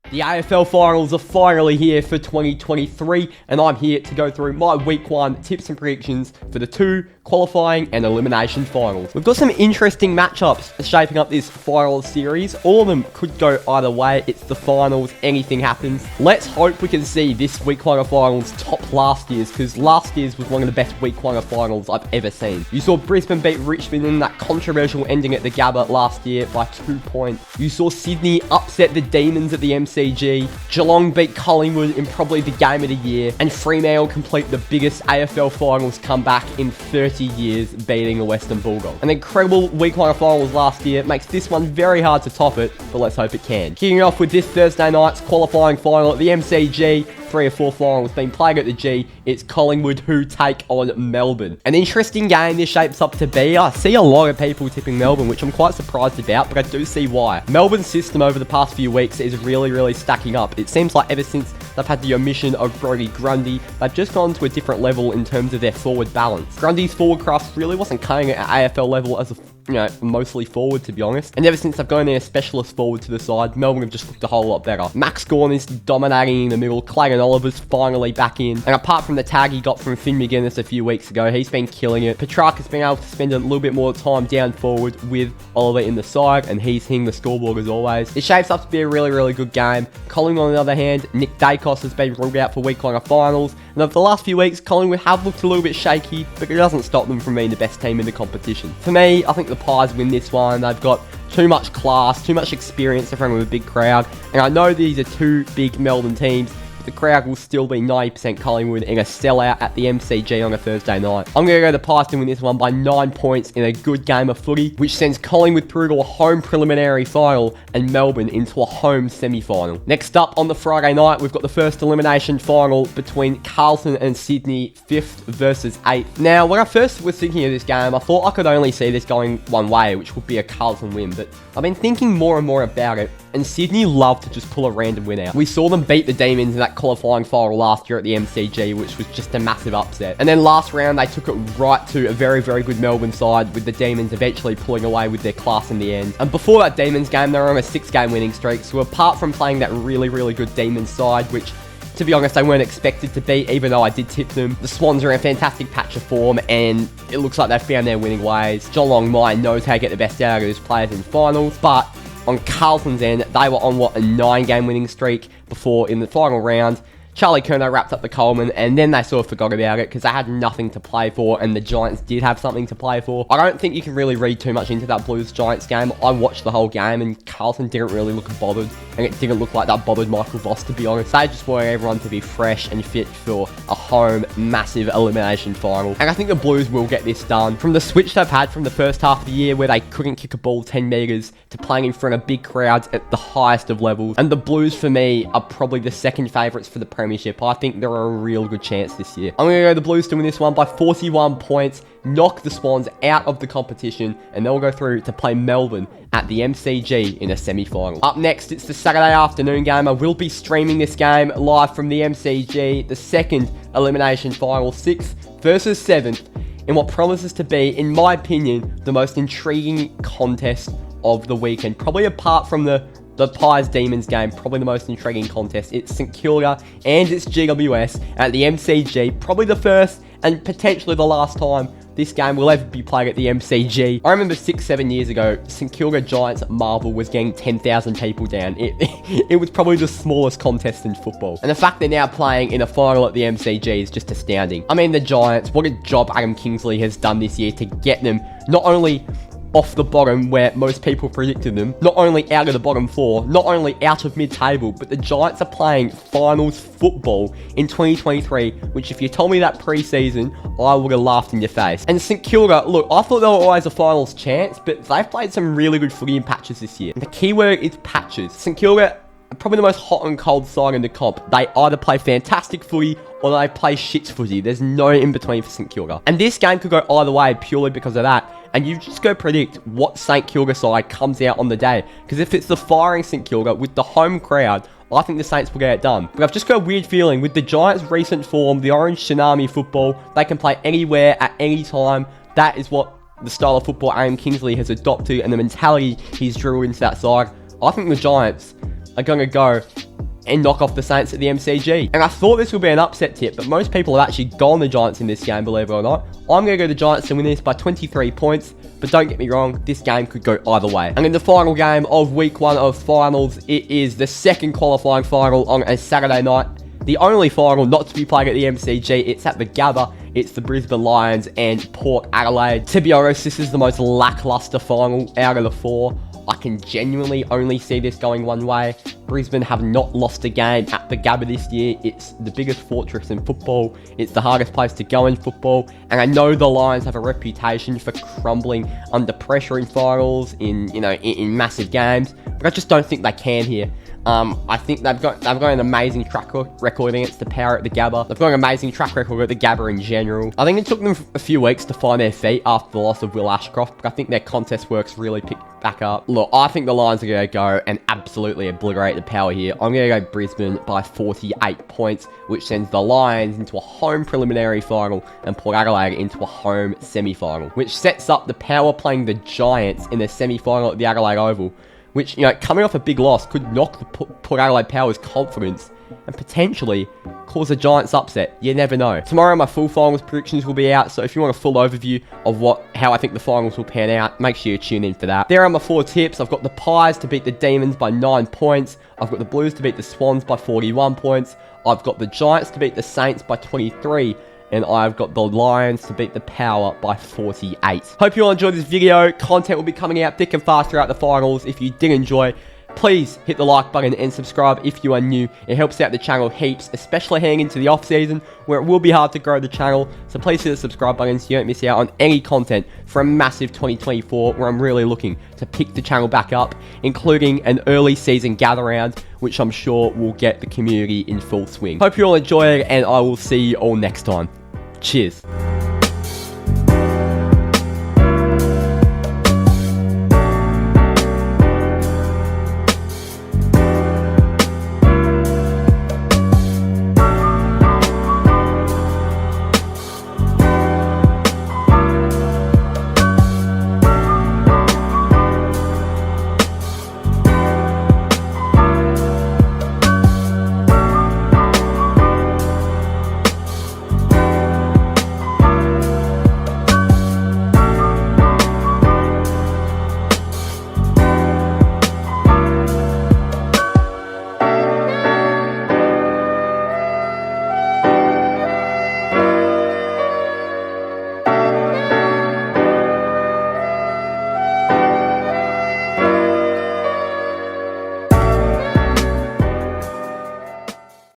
The AFL finals are finally here for 2023, and I'm here to go through my week 1 tips and predictions for the 2 qualifying and elimination finals. We've got some interesting matchups shaping up this final series. All of them could go either way. It's the finals, anything happens. Let's hope we can see this week 1 of finals top last year's, because last year's was one of the best week 1 of finals I've ever seen. You saw Brisbane beat Richmond in that controversial ending at the Gabba last year by 2 points. You saw Sydney upset the Demons at the MCG. Geelong beat Collingwood in probably the game of the year, and Fremantle complete the biggest AFL finals comeback in 30 years, beating the Western Bulldogs. An incredible week 1 of finals last year makes this one very hard to top it, but let's hope it can. Kicking off with this Thursday night's qualifying final at the MCG. 3 or 4 finals being played at the G. It's Collingwood who take on Melbourne. An interesting game this shapes up to be. I see a lot of people tipping Melbourne, which I'm quite surprised about, but I do see why. Melbourne's system over the past few weeks is really stacking up. It seems like ever since they've had the omission of Brodie Grundy, they've just gone to a different level in terms of their forward balance. Grundy's forward craft really wasn't cutting it at AFL level as a mostly forward, to be honest. And ever since they've gone their specialist forward to the side, Melbourne have just looked a whole lot better. Max Gawn is dominating in the middle. Clayton Oliver's finally back in. And apart from the tag he got from Finn McGuinness a few weeks ago, he's been killing it. Petrarca's been able to spend a little bit more time down forward with Oliver in the side, and he's hitting the scoreboard as always. It shapes up to be a really good game. Collingwood, on the other hand, Nick Dacos has been ruled out for week 1 of finals. And over the last few weeks, Collingwood have looked a little bit shaky, but it doesn't stop them from being the best team in the competition. For me, I think the Pies win this one. They've got too much class, too much experience in front of a big crowd. And I know these are 2 big Melbourne teams, the crowd will still be 90% Collingwood in a sellout at the MCG on a Thursday night. I'm going to go the Pies to win this one by 9 points in a good game of footy, which sends Collingwood through to a home preliminary final and Melbourne into a home semi-final. Next up on the Friday night, we've got the first elimination final between Carlton and Sydney, 5th versus 8th. Now, when I first was thinking of this game, I thought I could only see this going one way, which would be a Carlton win, but I've been thinking more and more about it, and Sydney love to just pull a random win out. We saw them beat the Demons in that qualifying final last year at the MCG, which was just a massive upset. And then last round, they took it right to a very good Melbourne side, with the Demons eventually pulling away with their class in the end. And before that Demons game, they were on a 6-game winning streak, so apart from playing that really good Demons side, which, to be honest, they weren't expected to beat, even though I did tip them. The Swans are in a fantastic patch of form, and it looks like they've found their winning ways. Geelong Mine knows how to get the best out of his players in finals, but on Carlton's end, they were on, a 9-game winning streak before in the final round. Charlie Curnow wrapped up the Coleman, and then they sort of forgot about it because they had nothing to play for, and the Giants did have something to play for. I don't think you can really read too much into that Blues-Giants game. I watched the whole game, and Carlton didn't really look bothered, and it didn't look like that bothered Michael Voss, to be honest. They just wanted everyone to be fresh and fit for a home, massive elimination final. And I think the Blues will get this done. From the switch they've had from the first half of the year, where they couldn't kick a ball 10 metres, to playing in front of big crowds at the highest of levels. And the Blues, for me, are probably the second favourites for the Premiership. I think they're a real good chance this year. I'm going to go the Blues to win this one by 41 points, knock the Swans out of the competition, and they'll go through to play Melbourne at the MCG in a semi-final. Up next, it's the Saturday afternoon game. I will be streaming this game live from the MCG, the second elimination final, 6th versus 7th, in what promises to be, in my opinion, the most intriguing contest of the weekend. Probably apart from the Pies Demons game, probably the most intriguing contest. It's St Kilda and it's GWS at the MCG. Probably the first and potentially the last time this game will ever be played at the MCG. I remember 6-7 years ago, St Kilda Giants at Marvel was getting 10,000 people down. It was probably the smallest contest in football. And the fact they're now playing in a final at the MCG is just astounding. I mean, the Giants, what a job Adam Kingsley has done this year to get them not only off the bottom where most people predicted them, not only out of the bottom 4, not only out of mid-table, but the Giants are playing finals football in 2023, which if you told me that pre-season, I would have laughed in your face. And St Kilda, look, I thought they were always a finals chance, but they've played some really good footy in patches this year. And the key word is patches. St Kilda are probably the most hot and cold side in the comp. They either play fantastic footy or they play shit footy. There's no in between for St Kilda. And this game could go either way purely because of that. And you just go predict what St Kilda side comes out on the day. Because if it's the firing St Kilda with the home crowd, I think the Saints will get it done. But I've just got a weird feeling with the Giants' recent form, the Orange Tsunami football, they can play anywhere at any time. That is what the style of football Adam Kingsley has adopted and the mentality he's drilled into that side. I think the Giants are going to go and knock off the Saints at the MCG. And I thought this would be an upset tip, but most people have actually gone the Giants in this game, believe it or not. I'm going to go the Giants to win this by 23 points, but don't get me wrong, this game could go either way. And in the final game of week 1 of finals, it is the second qualifying final on a Saturday night. The only final not to be played at the MCG, it's at the Gabba. It's the Brisbane Lions and Port Adelaide. To be honest, this is the most lackluster final out of the 4. I can genuinely only see this going one way. Brisbane have not lost a game at the Gabba this year. It's the biggest fortress in football. It's the hardest place to go in football. And I know the Lions have a reputation for crumbling under pressure in finals, in massive games. But I just don't think they can here. I think they've got an amazing track record against the Power at the Gabba. They've got an amazing track record at the Gabba in general. I think it took them a few weeks to find their feet after the loss of Will Ashcroft, but I think their contest work's really picked back up. Look, I think the Lions are going to go and absolutely obliterate the Power here. I'm going to go Brisbane by 48 points, which sends the Lions into a home preliminary final and Port Adelaide into a home semi-final, which sets up the Power playing the Giants in the semi-final at the Adelaide Oval, which, coming off a big loss could knock the Port Adelaide Power's confidence and potentially cause a Giants upset. You never know. Tomorrow, my full finals predictions will be out, so if you want a full overview of how I think the finals will pan out, make sure you tune in for that. There are my 4 tips. I've got the Pies to beat the Demons by 9 points. I've got the Blues to beat the Swans by 41 points. I've got the Giants to beat the Saints by 23. And I've got the Lions to beat the Power by 48. Hope you all enjoyed this video. Content will be coming out thick and fast throughout the finals. If you did enjoy, please hit the like button and subscribe if you are new. It helps out the channel heaps, especially heading into the off season where it will be hard to grow the channel. So please hit the subscribe button so you don't miss out on any content for a massive 2024 where I'm really looking to pick the channel back up, including an early season gather round, which I'm sure will get the community in full swing. Hope you all enjoyed, and I will see you all next time. Cheers.